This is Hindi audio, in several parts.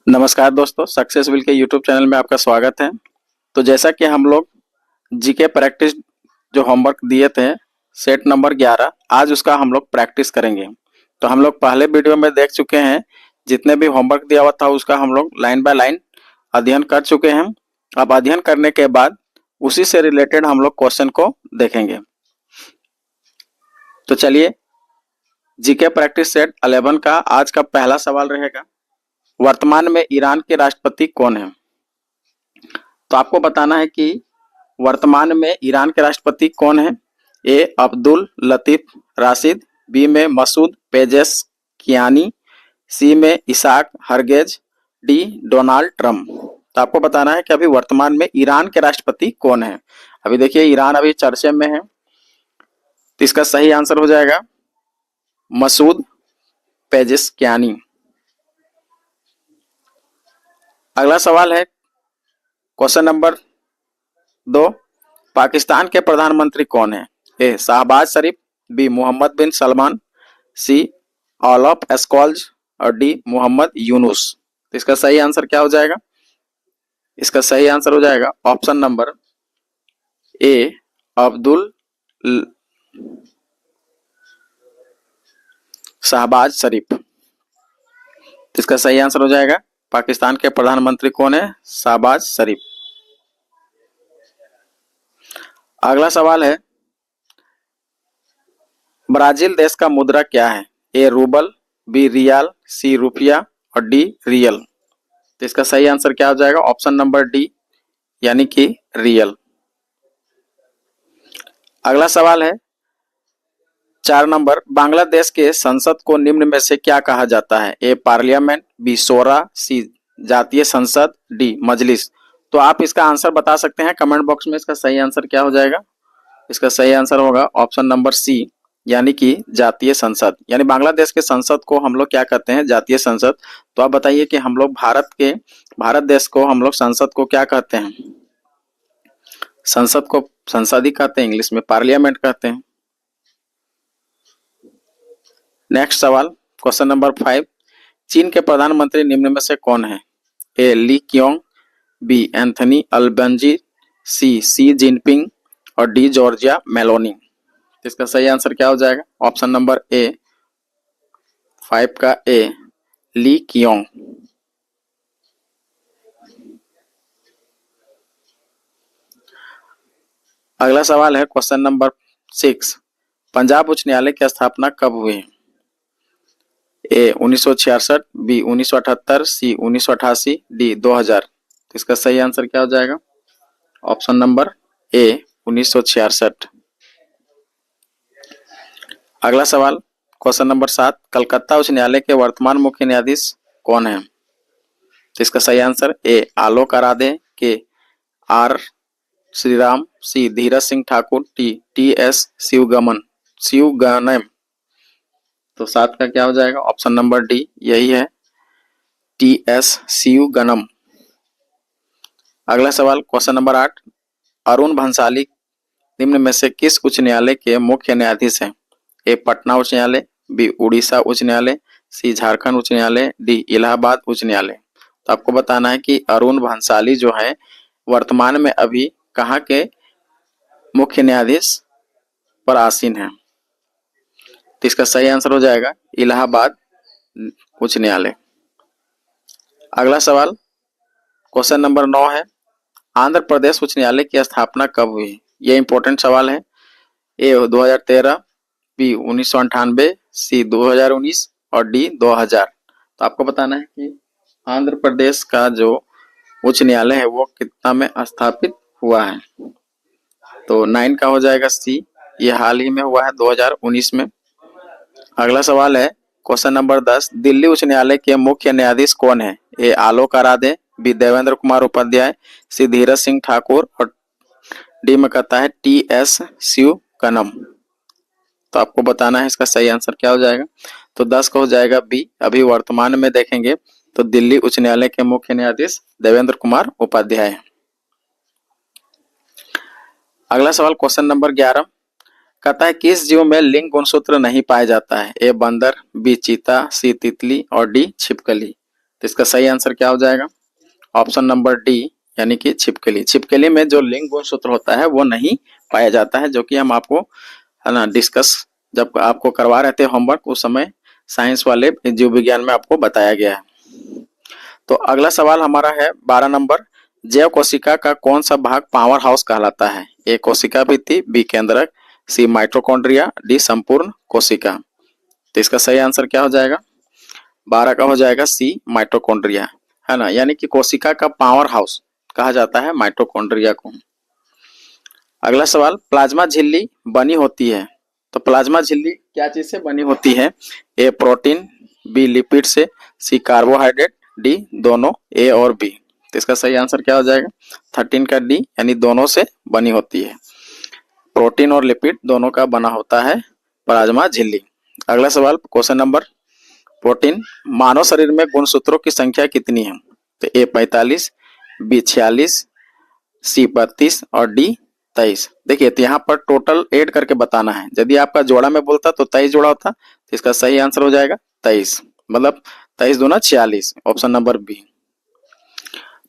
नमस्कार दोस्तों, सक्सेसफुल के यूट्यूब चैनल में आपका स्वागत है। तो जैसा कि हम लोग जीके प्रैक्टिस जो होमवर्क दिए थे सेट नंबर 11, आज उसका हम लोग प्रैक्टिस करेंगे। तो हम लोग पहले वीडियो में देख चुके हैं, जितने भी होमवर्क दिया हुआ था उसका हम लोग लाइन बाय लाइन अध्ययन कर चुके हैं। अब अध्ययन करने के बाद उसी से रिलेटेड हम लोग क्वेश्चन को देखेंगे। तो चलिए, जीके प्रैक्टिस सेट 11 का आज का पहला सवाल रहेगा, वर्तमान में ईरान के राष्ट्रपति कौन है? तो आपको बताना है कि वर्तमान में ईरान के राष्ट्रपति कौन है। ए अब्दुल लतीफ राशिद, बी में मसूद पेजेशकियानी, सी में इसाक हरगेज, डी डोनाल्ड ट्रम्प। तो आपको बताना है कि अभी वर्तमान में ईरान के राष्ट्रपति कौन है। अभी देखिए, ईरान अभी चर्चे में है, तो इसका सही आंसर हो जाएगा मसूद पेजेशकियानी। अगला सवाल है क्वेश्चन नंबर 2, पाकिस्तान के प्रधानमंत्री कौन है? ए शाहबाज शरीफ, बी मोहम्मद बिन सलमान, सी ऑलफ एस्कॉल्ज और डी मोहम्मद यूनुस। तो इसका सही आंसर क्या हो जाएगा? इसका सही आंसर हो जाएगा option number A Abdul Shahbaz Sharif. तो इसका सही आंसर हो जाएगा, पाकिस्तान के प्रधानमंत्री कौन है? शाहबाज शरीफ। अगला सवाल है, ब्राजील देश का मुद्रा क्या है? ए रूबल, बी रियाल, सी रुपया और डी रियल। तो इसका सही आंसर क्या हो जाएगा? ऑप्शन नंबर डी, यानी कि रियल। अगला सवाल है 4 नंबर, बांग्लादेश के संसद को निम्न में से क्या कहा जाता है? ए पार्लियामेंट, बी शोरा, सी जातीय संसद, डी मजलिस। तो आप इसका आंसर बता सकते हैं कमेंट बॉक्स में। इसका सही आंसर क्या हो जाएगा? इसका सही आंसर होगा ऑप्शन नंबर सी, यानी कि जातीय संसद। यानी बांग्लादेश के संसद को हम लोग क्या कहते हैं? जातीय संसद। तो आप बताइए कि हम लोग भारत देश को हम लोग संसद को क्या कहते हैं? संसद को संसद ही कहते हैं, इंग्लिश में पार्लियामेंट कहते हैं। नेक्स्ट सवाल क्वेश्चन नंबर 5, चीन के प्रधानमंत्री निम्न में से कौन है? A Li Qiang, B Anthony Albanese, C Jinping और डी जॉर्जिया मेलोनी। इसका सही आंसर क्या हो जाएगा? ऑप्शन नंबर ए 5 का ए ली क्योंग। अगला सवाल है क्वेश्चन नंबर 6, पंजाब उच्च न्यायालय की स्थापना कब हुई? ए 1966, बी 1978, सी 1988, डी 2000। तो इसका सही आंसर क्या हो जाएगा? ऑप्शन नंबर ए 1966। अगला सवाल क्वेश्चन नंबर 7, कलकत्ता उच्च न्यायालय के वर्तमान मुख्य न्यायाधीश कौन है? तो इसका सही answer A Alok Aradhe, K R Sriram, C Dhiraj Singh Thakur, T S Sivagnanam. तो 7 का क्या हो जाएगा? ऑप्शन नंबर डी, यही है टी एस शिवगणम। अगला सवाल क्वेश्चन नंबर 8, अरुण भंसाली निम्न में से किस उच्च न्यायालय के मुख्य न्यायाधीश हैं? ए पटना उच्च न्यायालय, बी उड़ीसा उच्च न्यायालय, सी झारखंड उच्च न्यायालय, डी इलाहाबाद उच्च न्यायालय। तो आपको बताना है कि अरुण भंसाली जो है वर्तमान में अभी कहाँ के मुख्य न्यायाधीश पर आसीन है? तो इसका सही आंसर हो जाएगा इलाहाबाद उच्च न्यायालय। अगला सवाल क्वेश्चन नंबर 9 है, आंध्र प्रदेश उच्च न्यायालय की स्थापना कब हुई? ये इंपॉर्टेंट सवाल है। ए 2013, बी 1998, सी 2019 और डी 2000। तो आपको बताना है कि आंध्र प्रदेश का जो उच्च न्यायालय है वो कितना में स्थापित हुआ है? तो 9 का हो जाएगा सी, ये हाल ही में हुआ है 2019 में। अगला सवाल है क्वेश्चन नंबर 10, दिल्ली उच्च न्यायालय के मुख्य न्यायाधीश कौन है? ए आलोक आराधे, बी देवेंद्र कुमार उपाध्याय, सी धीरज सिंह ठाकुर और डी में कहता है टी एस शिवगणम। तो आपको बताना है इसका सही आंसर क्या हो जाएगा? तो 10 का हो जाएगा बी। अभी वर्तमान में देखेंगे तो दिल्ली उच्च न्यायालय के मुख्य न्यायाधीश देवेंद्र कुमार उपाध्याय है। अगला सवाल क्वेश्चन नंबर 11, कहता है किस जीव में लिंग गुणसूत्र नहीं पाया जाता है? ए बंदर, बी चीता, सी तितली और डी छिपकली। तो इसका सही आंसर क्या हो जाएगा? ऑप्शन नंबर डी यानी कि छिपकली। छिपकली में जो लिंग गुणसूत्र होता है वो नहीं पाया जाता है, जो कि हम आपको है ना डिस्कस जब आपको करवा रहे थे होमवर्क उस समय साइंस वाले जीव विज्ञान में आपको बताया गया है। तो अगला सवाल हमारा है 12 नंबर, जैव कोशिका का कौन सा भाग पावर हाउस कहलाता है? ए कोशिका भित्ति, बी केंद्रक, सी माइटोकॉन्ड्रिया, डी संपूर्ण कोशिका। तो इसका सही आंसर क्या हो जाएगा? 12 का हो जाएगा सी माइटोकॉन्ड्रिया, है ना, यानी कि कोशिका का पावर हाउस कहा जाता है माइटोकॉन्ड्रिया को। अगला सवाल, प्लाज्मा झिल्ली बनी होती है, तो प्लाज्मा झिल्ली क्या चीज से बनी होती है? ए प्रोटीन, बी लिपिड से, सी कार्बोहाइड्रेट, डी दोनों, ए और बी। तो इसका सही आंसर क्या हो जाएगा? 13 का डी यानी दोनों से बनी होती है। प्रोटीन और लिपिड दोनों का बना होता है प्लाज्मा झिल्ली। अगला सवाल क्वेश्चन नंबर 14, मानव शरीर में गुणसूत्रों की संख्या कितनी है? तो ए 45, बी 46, सी 32 और डी 23। देखिए तो यहाँ पर टोटल ऐड करके बताना है। यदि आपका जोड़ा में बोलता तो 23 जोड़ा होता, तो इसका सही आंसर हो जाएगा 23, मतलब 23 दूना 46, ऑप्शन नंबर बी।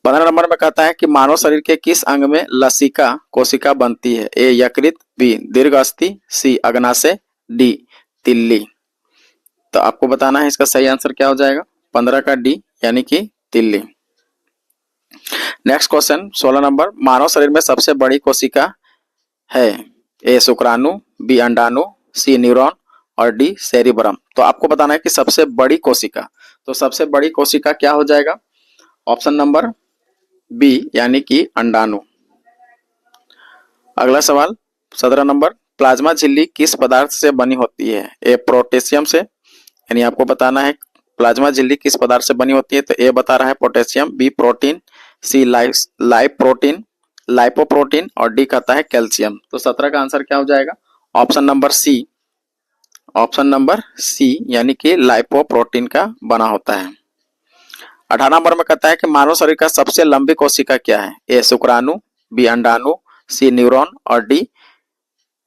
15 नंबर में कहता है कि मानव शरीर के किस अंग में लसिका कोशिका बनती है? ए यकृत, बी दीर्घ अस्थि, सी अग्नाशय, डी तिल्ली। तो आपको बताना है इसका सही आंसर क्या हो जाएगा? 15 का डी यानी कि तिल्ली। नेक्स्ट क्वेश्चन 16 नंबर, मानव शरीर में सबसे बड़ी कोशिका है? ए शुक्राणु, बी अंडाणु, सी न्यूरॉन और डी सेरिब्रम। तो आपको बताना है कि सबसे बड़ी कोशिका, तो सबसे बड़ी कोशिका क्या हो जाएगा? ऑप्शन नंबर बी यानी कि अंडाणु। अगला सवाल 17 नंबर, प्लाज्मा झिल्ली किस पदार्थ से बनी होती है? ए पोटेशियम से, यानी आपको बताना है प्लाज्मा झिल्ली किस पदार्थ से बनी होती है। तो ए बता रहा है पोटेशियम, बी प्रोटीन, सी लाइपोप्रोटीन लाइपोप्रोटीन और डी कहता है कैल्शियम। तो 17 का आंसर क्या हो जाएगा? Option number C, option number C यानी कि लाइपोप्रोटीन का बना होता है। 18 नंबर में कहता है कि मानव शरीर का सबसे लंबी कोशिका क्या है? ए शुक्राणु, बी अंडाणु, सी न्यूरॉन और डी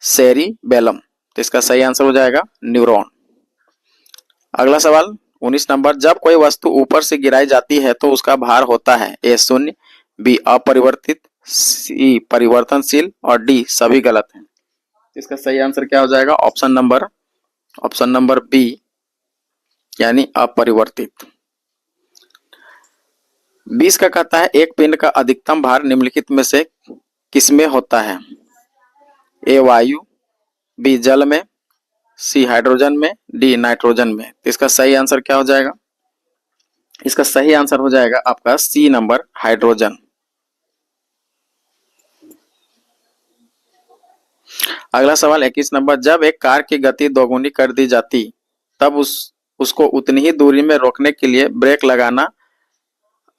सेरिबेलम। तो इसका सही आंसर हो जाएगा न्यूरॉन। अगला सवाल 19 नंबर, जब कोई वस्तु ऊपर से गिराई जाती है तो उसका भार होता है? ए शून्य, बी अपरिवर्तित, सी परिवर्तनशील और डी सभी गलत हैं। इसका सही आंसर क्या हो जाएगा? ऑप्शन नंबर बी यानी अपरिवर्तित। 20 का कहता है एक पिंड का अधिकतम भार निम्नलिखित में से किसमें होता है? ए वायु, बी जल में, सी हाइड्रोजन में, डी नाइट्रोजन में। तो इसका सही आंसर क्या हो जाएगा? इसका सही आंसर हो जाएगा आपका सी नंबर हाइड्रोजन। अगला सवाल 21 नंबर, जब एक कार की गति दोगुनी कर दी जाती तब उसको उतनी ही दूरी में रोकने के लिए ब्रेक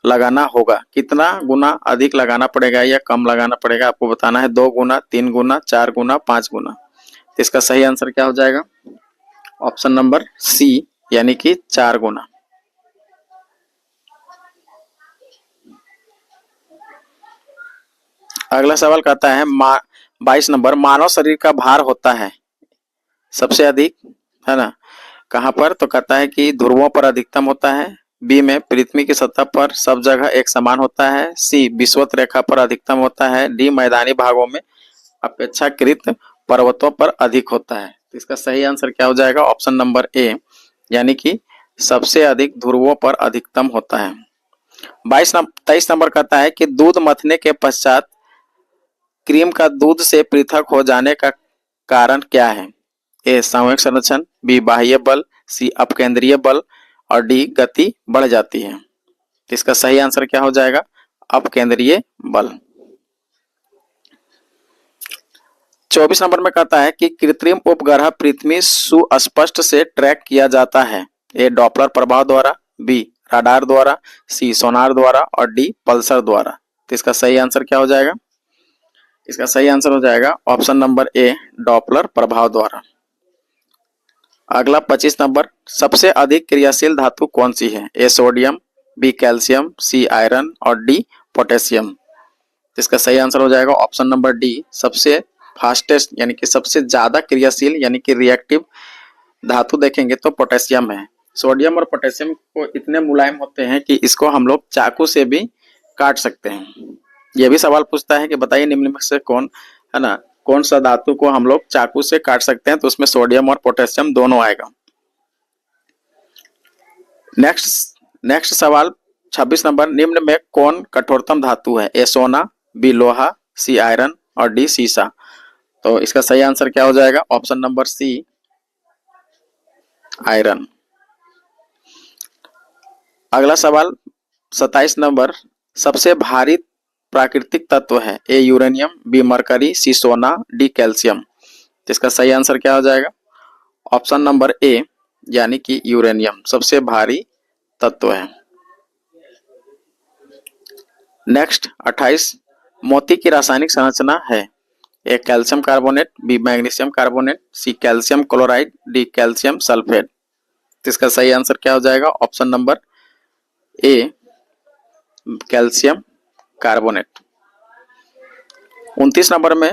लगाना होगा। कितना गुना अधिक लगाना पड़ेगा या कम लगाना पड़ेगा? आपको बताना है 2 गुना, 3 गुना, 4 गुना, 5 गुना। तो इसका सही आंसर क्या हो जाएगा? ऑप्शन नंबर सी यानी कि 4 गुना। अगला सवाल कहता है 22 नंबर, मानव शरीर का भार होता है सबसे अधिक, है ना, कहां पर? तो कहता है कि ध्रुवों पर अधिकतम होता है, बी में पृथ्वी की सतह पर सब जगह एक समान होता है, सी विषुवत रेखा पर अधिकतम होता है, डी मैदानी भागों में अपेक्षाकृत पर्वतों पर अधिक होता है। तो इसका सही आंसर क्या हो जाएगा? ऑप्शन नंबर ए यानी कि सबसे अधिक ध्रुवों पर अधिकतम होता है। 23 नंबर कहता है कि दूध मथने के पश्चात क्रीम का दूध से पृथक हो जाने का कारण क्या है? ए सामूहिक संरक्षण, बी बाह्य बल, सी अपकेंद्रीय बल और डी गति बढ़ जाती है। इसका सही आंसर क्या हो जाएगा? अपकेंद्रीय बल। 24 नंबर में कहता है कि कृत्रिम उपग्रह पृथ्वी सुस्पष्ट से ट्रैक किया जाता है। ए डॉपलर प्रभाव द्वारा, बी राडार द्वारा, सी सोनार द्वारा और डी पल्सर द्वारा। तो इसका सही आंसर क्या हो जाएगा? इसका सही आंसर हो जाएगा ऑप्शन नंबर ए डॉपलर प्रभाव द्वारा। अगला 25 नंबर, सबसे अधिक क्रियाशील धातु कौन सी है? A sodium, B calcium, C iron और डी पोटेशियम। इसका सही आंसर हो जाएगा ऑप्शन नंबर डी, सबसे फास्टेस्ट यानी कि सबसे ज्यादा क्रियाशील यानी कि रिएक्टिव धातु देखेंगे तो पोटेशियम है। सोडियम और पोटेशियम को इतने मुलायम होते हैं कि इसको हम लोग चाकू से भी काट सकते हैं। यह भी सवाल पूछता है कि बताइए निम्न में से कौन है ना, कौन सा धातु को हम लोग चाकू से काट सकते हैं, तो उसमें सोडियम और पोटेशियम दोनों आएगा। नेक्स्ट सवाल 26 नंबर, निम्न में कौन कठोरतम धातु है? ए सोना, बी लोहा, सी आयरन और डी सीसा। तो इसका सही आंसर क्या हो जाएगा? Option number C iron. अगला सवाल 27 नंबर, सबसे भारी प्राकृतिक तत्व है? A uranium, B mercury, C सोना, डी कैल्शियम। तो इसका सही आंसर क्या हो जाएगा? ऑप्शन नंबर ए यानी कि यूरेनियम सबसे भारी तत्व है। नेक्स्ट 28, मोती की रासायनिक संरचना है? A calcium carbonate, B magnesium carbonate, C calcium chloride, D calcium sulphate. तो इसका सही आंसर क्या हो जाएगा? Option number A calcium carbonate. 29 number में,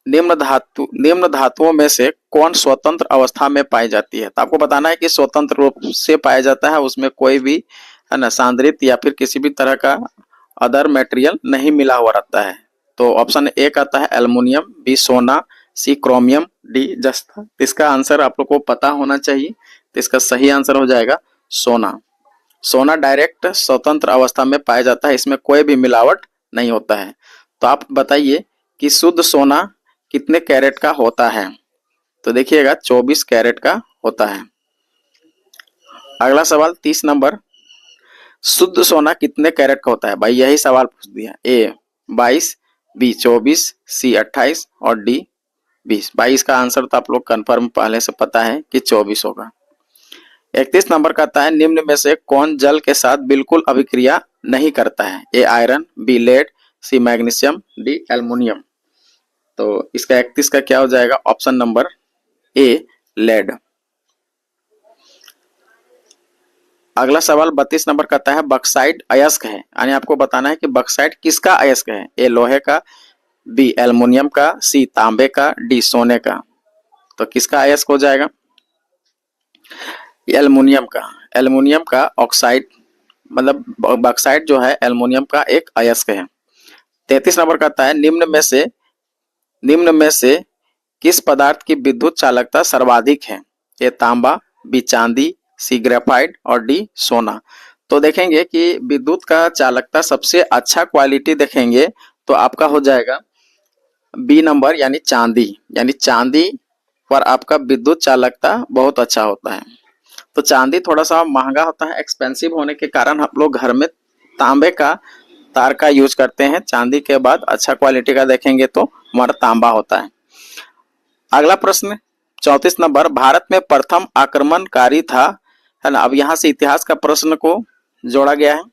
निम्न धातुओं में से कौन स्वतंत्र अवस्था में पाई जाती है? तो आपको बताना है कि स्वतंत्र रूप से पाया जाता है, उसमें कोई भी है ना सांद्रित या फिर किसी भी तरह का अदर मटेरियल नहीं मिला हुआ रहता है। तो ऑप्शन ए आता है एल्युमिनियम, बी सोना, सी क्रोमियम, डी जस्ता। इसका आंसर आप लोग को पता होना चाहिए, तो इसका सही आंसर हो जाएगा सोना। सोना डायरेक्ट स्वतंत्र अवस्था में पाया जाता है, इसमें कोई भी मिलावट नहीं होता है। तो आप बताइए कि शुद्ध सोना कितने कैरेट का होता है? तो देखिएगा 24 कैरेट का होता है। अगला सवाल 30 नंबर, शुद्ध सोना कितने कैरेट का होता है? भाई यही सवाल पूछ दिया। ए 22, बी 24, सी 28 और डी 20। भाई इसका आंसर तो आप लोग कंफर्म पहले से पता है कि 24 होगा। 31 नंबर कहता है निम्न में से कौन जल के साथ बिल्कुल अभिक्रिया नहीं करता है? A iron, B lead, C magnesium, D aluminium. तो इसका 31 का क्या हो जाएगा? Option number A lead. अगला सवाल 32 नंबर कहता है बक्साइट अयस्क है, यानी आपको बताना है कि बक्साइट किसका अयस्क है? ए लोहे का, बी एल्युमिनियम का, सी तांबे का, डी सोने का। तो किसका अयस्क हो जाएगा? एल्युमिनियम का। एल्युमिनियम का ऑक्साइड मतलब बक्साइट जो है एल्युमिनियम का एक अयस्क है। 33 नंबर कहता है निम्न में से किस पदार्थ की विद्युत चालकता सर्वाधिक है? ए तांबा, बी चांदी, सी ग्रेफाइट और डी सोना। तो देखेंगे कि विद्युत का चालकता सबसे अच्छा क्वालिटी देखेंगे तो आपका हो जाएगा बी नंबर यानी चांदी। यानी चांदी पर आपका विद्युत चालकता बहुत अच्छा होता है। तो चांदी थोड़ा सा महंगा होता है, एक्सपेंसिव होने के कारण हम लोग घर में तांबे का तार का यूज करते हैं। चांदी के बाद अच्छा क्वालिटी का देखेंगे तो हमारा तांबा होता है। अगला प्रश्न 34 नंबर, भारत में प्रथम आक्रमणकारी था, है ना। अब यहाँ से इतिहास का प्रश्न को जोड़ा गया है।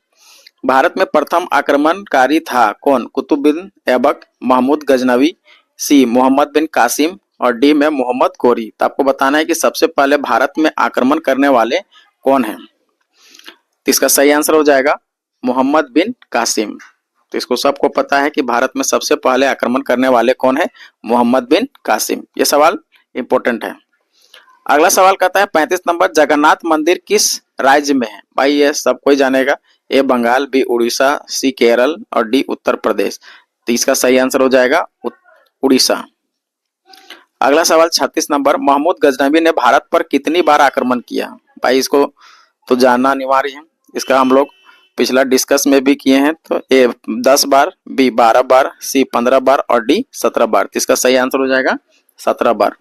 भारत में प्रथम आक्रमणकारी था कौन? कुतुबुद्दीन ऐबक, महमूद गजनवी, सी मोहम्मद बिन कासिम और डी में मोहम्मद गोरी। तो आपको बताना है कि सबसे पहले भारत में आक्रमण करने वाले कौन हैं। तो इसका सही आंसर हो जाएगा मोहम्मद बिन कासिम। तो इसको सबको पता है कि भारत में सबसे पहले आक्रमण करने वाले कौन है? मोहम्मद बिन कासिम। ये सवाल इंपॉर्टेंट है। अगला सवाल कहता है 35 नंबर, जगन्नाथ मंदिर किस राज्य में है? भाई ये सब कोई जानेगा। ए बंगाल, बी उड़ीसा, सी केरल और डी उत्तर प्रदेश। तो इसका सही आंसर हो जाएगा उड़ीसा। अगला सवाल 36 नंबर, महमूद गजनवी ने भारत पर कितनी बार आक्रमण किया? भाई इसको तो जानना अनिवार्य है, इसका हम लोग पिछला डिस्कस में भी किए हैं। तो ए 10 बार, बी 12 बार, सी 15 बार और डी 17 बार। तो इसका सही आंसर हो जाएगा 17 बार।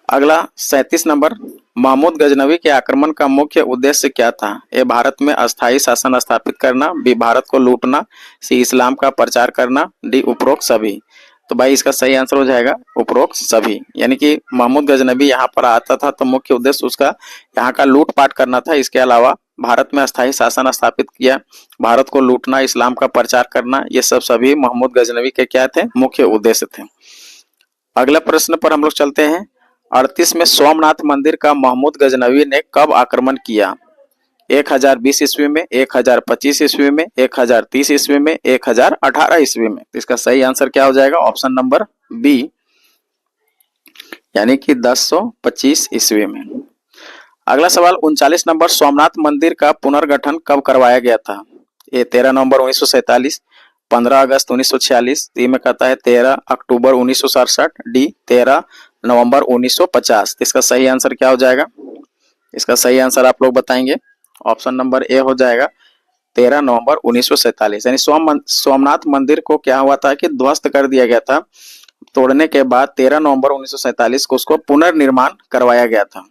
अगला 37 नंबर, महमूद गजनवी के आक्रमण का मुख्य उद्देश्य क्या था? ए भारत में अस्थायी शासन स्थापित करना, बी भारत को लूटना, सी इस्लाम का प्रचार करना, डी उपरोक्त सभी। तो भाई इसका सही आंसर हो जाएगा उपरोक्त सभी। यानी कि महमूद गजनवी यहाँ पर आता था तो मुख्य उद्देश्य उसका यहाँ का लूटपाट करना था। इसके अलावा भारत में अस्थायी शासन स्थापित किया, भारत को लूटना, इस्लाम का प्रचार करना, ये सब सभी महमूद गजनवी के क्या थे? मुख्य उद्देश्य थे। अगला प्रश्न पर हम लोग चलते हैं। 38 में सोमनाथ मंदिर का महमूद गजनवी ने कब आक्रमण किया? 1020 ईस्वी में, 1025 ईस्वी में, 1030 ईस्वी में, 1018 ईस्वी में। इसका सही आंसर क्या हो जाएगा? ऑप्शन नंबर बी यानी कि 1025 ईस्वी में। अगला सवाल 39 नंबर, सोमनाथ मंदिर का पुनर्गठन कब करवाया गया था? ए 13 नवंबर 1947, 15 अगस्त 1946, डी में कहता है 13 अक्टूबर 1967, डी 13 नवंबर 1950। इसका सही आंसर क्या हो जाएगा? इसका सही आंसर आप लोग बताएंगे। ऑप्शन नंबर ए हो जाएगा 13 नवंबर 1947। यानी सोमनाथ मंदिर को क्या हुआ था कि ध्वस्त कर दिया गया था, तोड़ने के बाद 13 नवंबर 1947 को उसको पुनर्निर्माण करवाया गया था।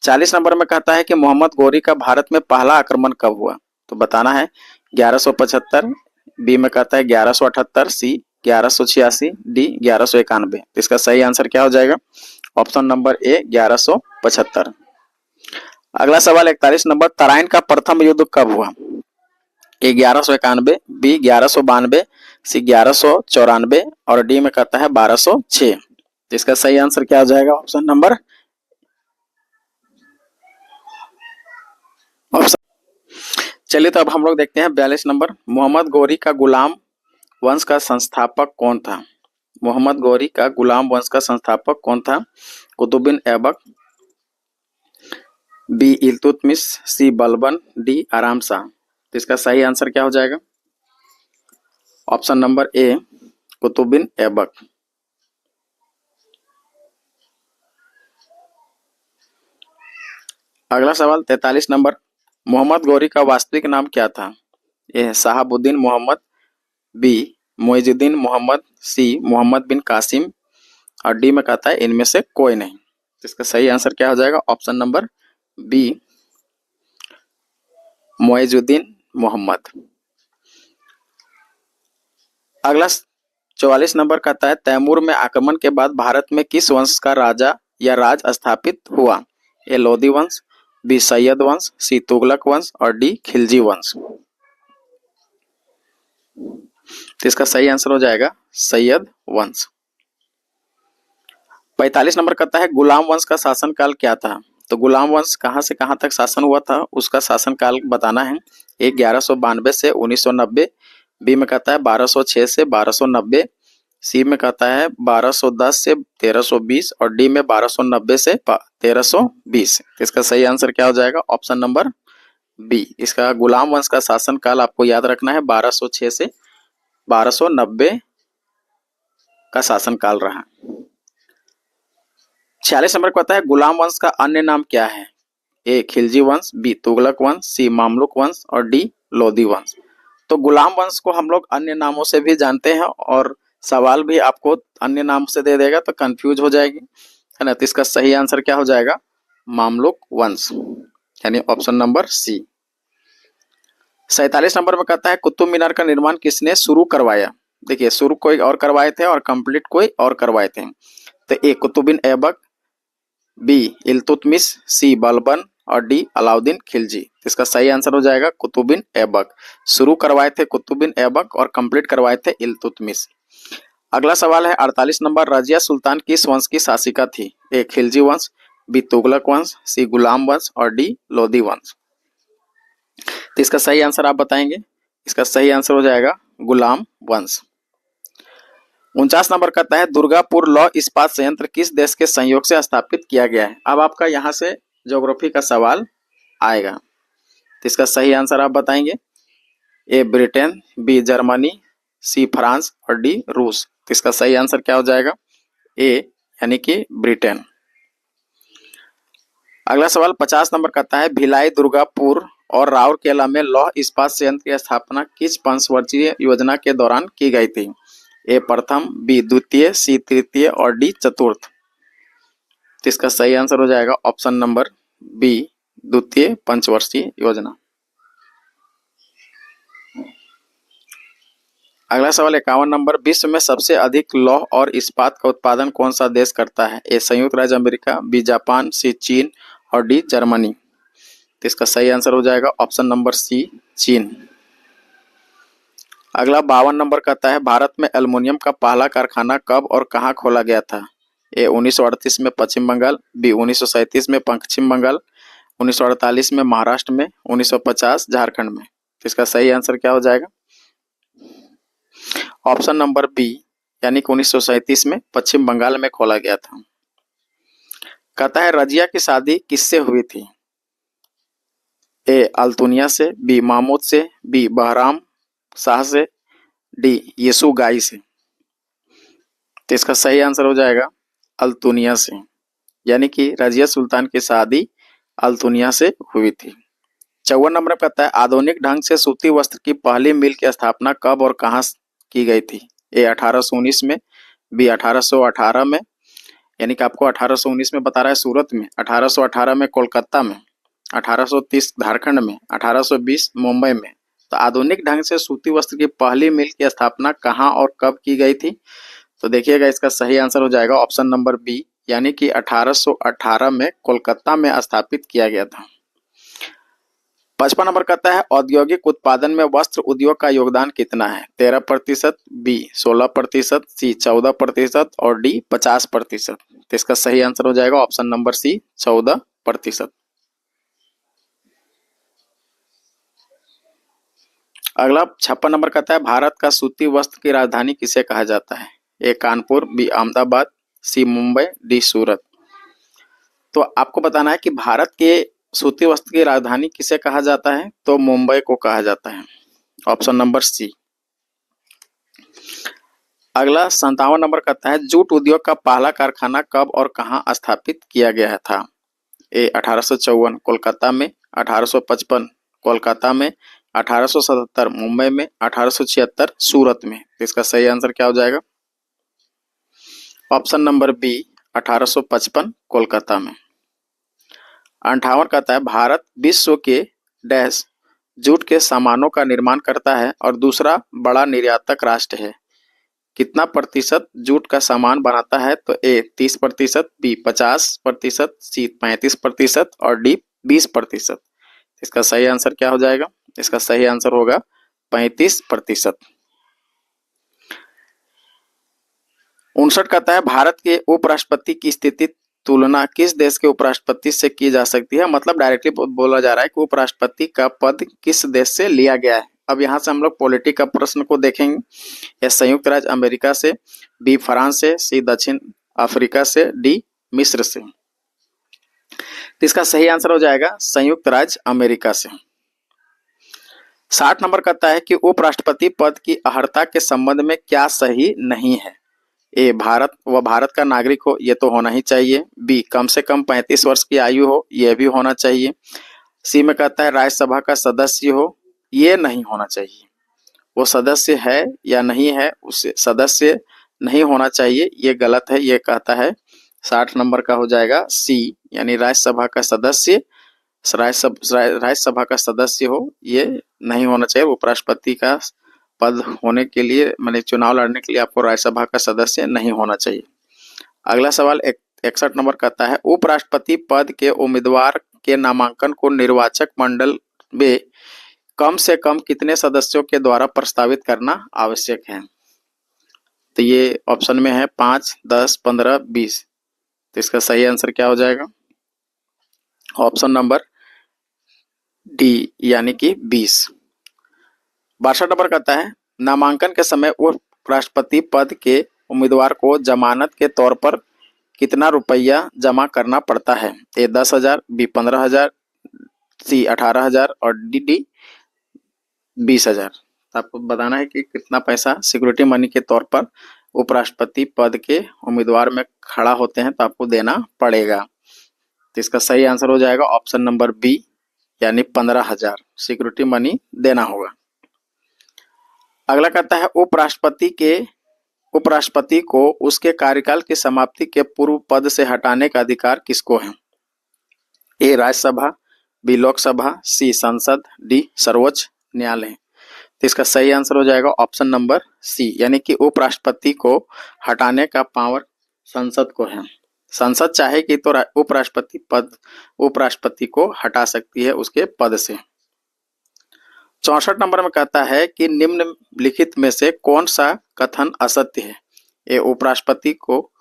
40 नंबर में कहता है कि मोहम्मद गोरी का भारत में पहला आक्रमण कब हुआ? तो बताना है 1175, बी में कहता है 1178, सी 1186, डी 1191। इसका सही आंसर क्या हो जाएगा? ऑप्शन नंबर ए 1175। अगला सवाल 41 नंबर, तराइन का प्रथम युद्ध कब हुआ? ए 1191, बी 1192, सी 1194 और डी में कहता है 1206। इसका सही आंसर क्या हो जाएगा? ऑप्शन नंबर चलिए तो अब हम लोग देखते हैं 42 नंबर, मोहम्मद गोरी का गुलाम वंश का संस्थापक कौन था? मोहम्मद गोरी का गुलाम वंश का संस्थापक कौन था? Qutbuddin Aibak, B Iltutmish, C Balban, D Aram Shah. तो इसका सही आंसर क्या हो जाएगा? Option number A Qutbuddin Aibak. अगला सवाल 43 नंबर, मोहम्मद गोरी का वास्तविक नाम क्या था? ए शहाबुद्दीन मोहम्मद, बी मुइजुद्दीन मोहम्मद, सी मोहम्मद बिन कासिम और डी में कहता है इनमें से कोई नहीं। इसका सही आंसर क्या हो जाएगा? Option number B Muizuddin Mohammad. अगला 44 नंबर कहता है तैमूर में आक्रमण के बाद भारत में किस वंश का राजा या राज स्थापित हुआ? ए लोदी वंश, बी सैयद वंश, सी तुगलक वंश और डी खिलजी वंश। तो इसका सही आंसर हो जाएगा सैयद वंश। 45 नंबर कहता है गुलाम वंश का शासनकाल क्या था? तो गुलाम वंश कहां से कहां तक शासन हुआ था उसका शासनकाल बताना है। ए 1192 से 1990, बी में कहता है 1206 से 1290, सी में कहता है 1210 से 1320 और डी में 1290 से 1320। इसका सही आंसर क्या हो जाएगा? Option number B. इसका गुलाम वंश का शासनकाल आपको याद रखना है 1206 से 1290 का शासनकाल रहा। 46 नंबर कहता है गुलाम वंश का अन्य नाम क्या है? ए खिलजी वंश, बी तुगलक वंश, सी मामलुक वंश और डी लोदी वंश। तो गुलाम वंश को हम लोग अन्य नामों से भी जानते हैं और सवाल भी आपको अन्य नाम से दे देगा तो कंफ्यूज हो जाएगी, है ना। तो इसका सही आंसर क्या हो जाएगा? मामलुक वंश, यानी ऑप्शन नंबर सी। 47 नंबर में कहता है कुतुब मीनार का निर्माण किसने शुरू करवाया? देखिए शुरू कोई और करवाए थे और कंप्लीट कोई और करवाए थे। तो ए कुतुबुद्दीन ऐबक, बी इल्तुतमिश, सी बलबन और डी अलाउद्दीन खिलजी। इसका सही आंसर हो जाएगा कुतुबुद्दीन ऐबक। शुरू करवाए थे कुतुबुद्दीन ऐबक और कंप्लीट करवाए थे इल्तुतमिश। अगला सवाल है 48 नंबर, रजिया सुल्तान किस वंश की शासिका थी? ए खिलजी वंश, बी तुगलक वंश, सी गुलाम वंश और डी लोदी वंश। तो इसका सही आंसर आप बताएंगे। इसका सही आंसर हो जाएगा गुलाम वंश। 49 नंबर कहता है दुर्गापुर लौह इस्पात संयंत्र किस देश के सहयोग से स्थापित किया गया है? अब आपका यहाँ से ज्योग्राफी का सवाल आएगा, तो इसका सही आंसर आप बताएंगे। A Britain, B Germany, C France और डी रूस। तो इसका सही आंसर क्या हो जाएगा? ए यानी कि ब्रिटेन। अगला सवाल 50 नंबर कहता है भिलाई, दुर्गापुर और राउरकेला में लौह इस्पात संयंत्र की स्थापना किस पंचवर्षीय योजना के दौरान की गई थी? ए प्रथम, बी द्वितीय, सी तृतीय और डी चतुर्थ। तो इसका सही आंसर हो जाएगा ऑप्शन नंबर बी द्वितीय पंचवर्षीय योजना। अगला सवाल 51 नंबर, विश्व में सबसे अधिक लौह और इस्पात का उत्पादन कौन सा देश करता है? ए संयुक्त राज्य अमेरिका, बी जापान, सी चीन और डी जर्मनी। तो इसका सही आंसर हो जाएगा ऑप्शन नंबर सी चीन। अगला 52 नंबर कहता है भारत में एल्युमिनियम का पहला कारखाना कब और कहां खोला गया था? ए 1938 में पश्चिम बंगाल, बी 1937 में पश्चिम बंगाल, 1948 में महाराष्ट्र में, 1950 झारखंड में। तो इसका सही आंसर क्या हो जाएगा? ऑप्शन नंबर बी यानी कि 1937 में पश्चिम बंगाल में खोला गया था। कहता है रजिया की शादी किससे हुई थी? ए अल्तुनिया से, बी महमूद से, बी बहराम शाह से, डी यसु गाई से। तो इसका सही आंसर हो जाएगा अल्तुनिया से, यानी कि रजिया सुल्तान की शादी अल्तुनिया से हुई थी। 54 नंबर पर कहता है आधुनिक ढंग से सूती वस्त्र की पहली मिल की स्थापना कब और कहाँ की गई थी? ए 1819 में, बी 1818 में, यानी कि आपको 1819 में बता रहा है सूरत में, 1818 में कोलकाता में, 1830 झारखंड में, 1820 मुंबई में। तो आधुनिक ढंग से सूती वस्त्र की पहली मिल की स्थापना कहाँ और कब की गई थी? तो देखिएगा इसका सही आंसर हो जाएगा ऑप्शन नंबर बी, यानी कि 1818 में कोलकाता में स्थापित किया गया था। 55 नंबर कहता है औद्योगिक उत्पादन में वस्त्र उद्योग का योगदान कितना है? 13%, बी 16%, सी 14% और डी 50%। तो इसका सही आंसर हो जाएगा ऑप्शन नंबर सी 14%। अगला 56 नंबर कहता है भारत का सूती वस्त्र की राजधानी किसे कहा जाता है? ए कानपुर, बी अहमदाबाद, सी मुंबई, डी सूरत। तो आपको बताना है कि भारत के सूती वस्त्र की राजधानी किसे कहा जाता है? तो मुंबई को कहा जाता है, ऑप्शन नंबर सी। अगला 57 नंबर कहता है जूट उद्योग का पहला कारखाना कब और कहां स्थापित किया गया था? ए 1854 कोलकाता में, 1855 कोलकाता में, 1877 मुंबई में, 1876 सूरत में। इसका सही आंसर क्या हो जाएगा? ऑप्शन नंबर बी 1855 कोलकाता में। 58 कहता है भारत विश्व के डैश जूट के सामानों का निर्माण करता है और दूसरा बड़ा निर्यातक राष्ट्र है। कितना प्रतिशत जूट का सामान बनाता है? तो ए 30%, बी 50%, सी 35% और डी 20%। इसका सही आंसर क्या हो जाएगा? इसका सही आंसर होगा 35%। 59 कहता है भारत के उपराष्ट्रपति की स्थिति तुलना किस देश के उपराष्ट्रपति से की जा सकती है? मतलब डायरेक्टली बोला जा रहा है कि उपराष्ट्रपति का पद किस देश से लिया गया है। अब यहाँ से हम लोग पॉलिटी का प्रश्न को देखेंगे। या संयुक्त राज्य अमेरिका से, बी फ्रांस से, सी दक्षिण अफ्रीका से, डी मिस्र से। तो इसका सही आंसर हो जाएगा संयुक्त राज्य अमेरिका से। 60 नंबर कहता है कि उपराष्ट्रपति पद की अर्हता के संबंध में क्या सही नहीं है? ए भारत का नागरिक हो, ये तो होना ही चाहिए। बी कम से कम 35 वर्ष की आयु हो, यह भी होना चाहिए। सी में कहता है राज्यसभा का सदस्य हो, ये नहीं होना चाहिए। वो सदस्य है या नहीं है, उसे सदस्य नहीं होना चाहिए, ये गलत है। ये कहता है 60 नंबर का हो जाएगा सी, यानी राज्यसभा का सदस्य, राज्यसभा का सदस्य हो, ये नहीं होना चाहिए। उपराष्ट्रपति का पद होने के लिए, माने चुनाव लड़ने के लिए आपको राज्यसभा का सदस्य नहीं होना चाहिए। अगला सवाल 61 नंबर कहता है उपराष्ट्रपति पद के उम्मीदवार के नामांकन को निर्वाचक मंडल में कम से कम कितने सदस्यों के द्वारा प्रस्तावित करना आवश्यक है? तो ये ऑप्शन में है 5, 10, 15, 20। तो इसका सही आंसर क्या हो जाएगा? ऑप्शन नंबर डी, यानी कि 20। 62 नंबर कहता है नामांकन के समय उपराष्ट्रपति पद के उम्मीदवार को जमानत के तौर पर कितना रुपया जमा करना पड़ता है? ए 10,000, बी 15,000, सी 18,000 और डी 20,000। आपको बताना है कि कितना पैसा सिक्योरिटी मनी के तौर पर उपराष्ट्रपति पद के उम्मीदवार में खड़ा होते हैं तो आपको देना पड़ेगा। तो इसका सही आंसर हो जाएगा ऑप्शन नंबर बी, यानी 15,000 सिक्योरिटी मनी देना होगा। अगला कहता है उपराष्ट्रपति को उसके कार्यकाल की समाप्ति के पूर्व पद से हटाने का अधिकार किसको है? ए राज्यसभा, बी लोकसभा, सी संसद, डी सर्वोच्च न्यायालय। तो इसका सही आंसर हो जाएगा ऑप्शन नंबर सी, यानी कि उपराष्ट्रपति को हटाने का पावर संसद को है। संसद चाहेगी तो उपराष्ट्रपति को हटा सकती है उसके पद से। 64 नंबर में कहता है कि निम्नलिखित में से कौन सा कथन असत्य है? ए उपराष्ट्रपति को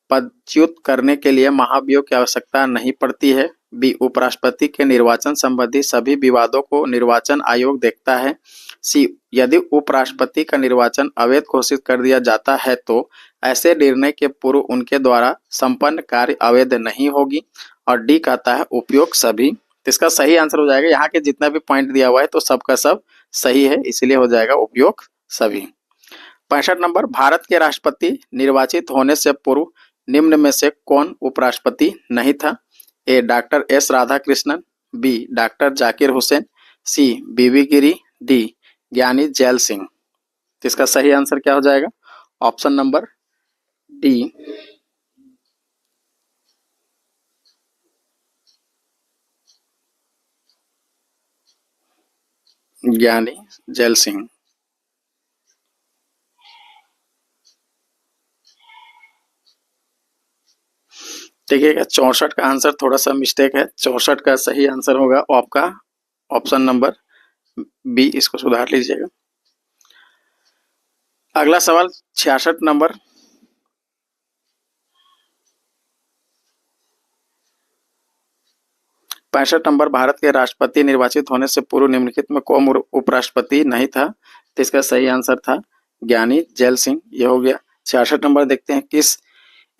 पदच्युत करने के लिए महाभियोग की आवश्यकता नहीं पड़ती है। बी उपराष्ट्रपति के निर्वाचन संबंधी सभी विवादों को निर्वाचन आयोग देखता है। सी यदि उपराष्ट्रपति का निर्वाचन अवैध घोषित कर दिया जाता है तो ऐसे निर्णय के पूर्व उनके द्वारा संपन्न कार्य अवैध नहीं होगी। और डी कहता है उपयोग सभी। तो इसका सही आंसर हो जाएगा, यहाँ के जितना भी पॉइंट दिया हुआ है तो सबका सब सही है, इसलिए हो जाएगा उपयोग सभी। 65 नंबर, भारत के राष्ट्रपति निर्वाचित होने से पूर्व निम्न में से कौन उपराष्ट्रपति नहीं था? A doctor S Radhakrishnan, B doctor Zakir Hussain, C V V Giri, D Giani Zail Singh. तो इसका सही आंसर क्या हो जाएगा? Option number D Giani Zail Singh. देखिएगा 64 का आंसर थोड़ा सा मिस्टेक है, 64 का सही आंसर होगा आपका ऑप्शन नंबर बी, इसको सुधार लीजिएगा। अगला सवाल 66 नंबर, भारत के राष्ट्रपति निर्वाचित होने से पूर्व निम्नलिखित में कौन उपराष्ट्रपति नहीं था? तो इसका सही आंसर था ज्ञानी जैल सिंह। यह हो गया। 66 नंबर देखते हैं, किस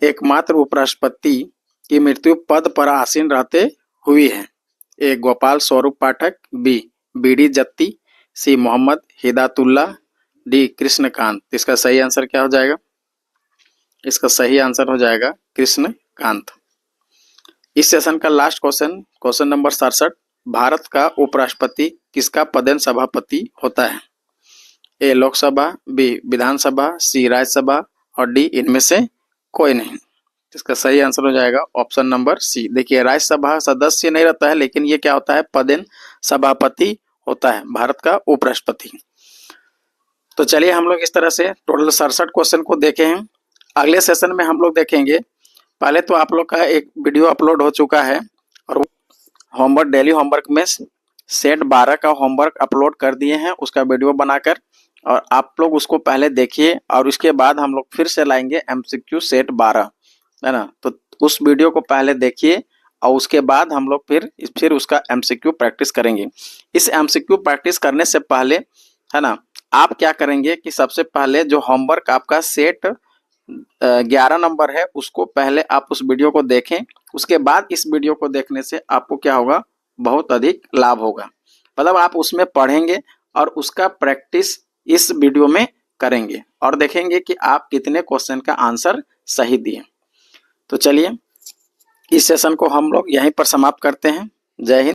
एकमात्र उपराष्ट्रपति की मृत्यु पद पर आसीन रहते हुई है? ए गोपाल स्वरूप पाठक, बी बीडी जत्ती, सी मोहम्मद हिदायतुल्ला, डी कृष्णकांत। इसका सही आंसर क्या हो जाएगा? इसका सही आंसर हो जाएगा कृष्णकांत। इस सेशन का लास्ट क्वेश्चन नंबर 67, भारत का उपराष्ट्रपति किसका पदेन सभापति होता है? ए लोकसभा, बी विधानसभा, सी राज्यसभा और डी इनमें से कोई नहीं। इसका सही आंसर हो जाएगा ऑप्शन नंबर सी। देखिए राज्यसभा सदस्य नहीं रहता है, लेकिन ये क्या होता है? पदेन सभापति होता है भारत का उपराष्ट्रपति। तो चलिए हम लोग इस तरह से टोटल 67 क्वेश्चन को देखे हैं। अगले सेशन में हम लोग देखेंगे, पहले तो आप लोग का एक वीडियो अपलोड हो चुका है और होमवर्क डेली होमवर्क में सेट 12 का होमवर्क अपलोड कर दिए हैं उसका वीडियो बनाकर, और आप लोग उसको पहले देखिए और उसके बाद हम लोग फिर से लाएंगे एमसीक्यू सेट 12, है ना। तो उस वीडियो को पहले देखिए और उसके बाद हम लोग फिर उसका एमसीक्यू प्रैक्टिस करेंगे। इस एमसीक्यू प्रैक्टिस करने से पहले, है ना, आप क्या करेंगे कि सबसे पहले जो होमवर्क आपका सेट 11 नंबर है उसको पहले आप उस वीडियो को देखें, उसके बाद इस वीडियो को देखने से आपको क्या होगा? बहुत अधिक लाभ होगा। मतलब आप उसमें पढ़ेंगे और उसका प्रैक्टिस इस वीडियो में करेंगे और देखेंगे कि आप कितने क्वेश्चन का आंसर सही दिए। तो चलिए इस सेशन को हम लोग यहीं पर समाप्त करते हैं। जय हिंद।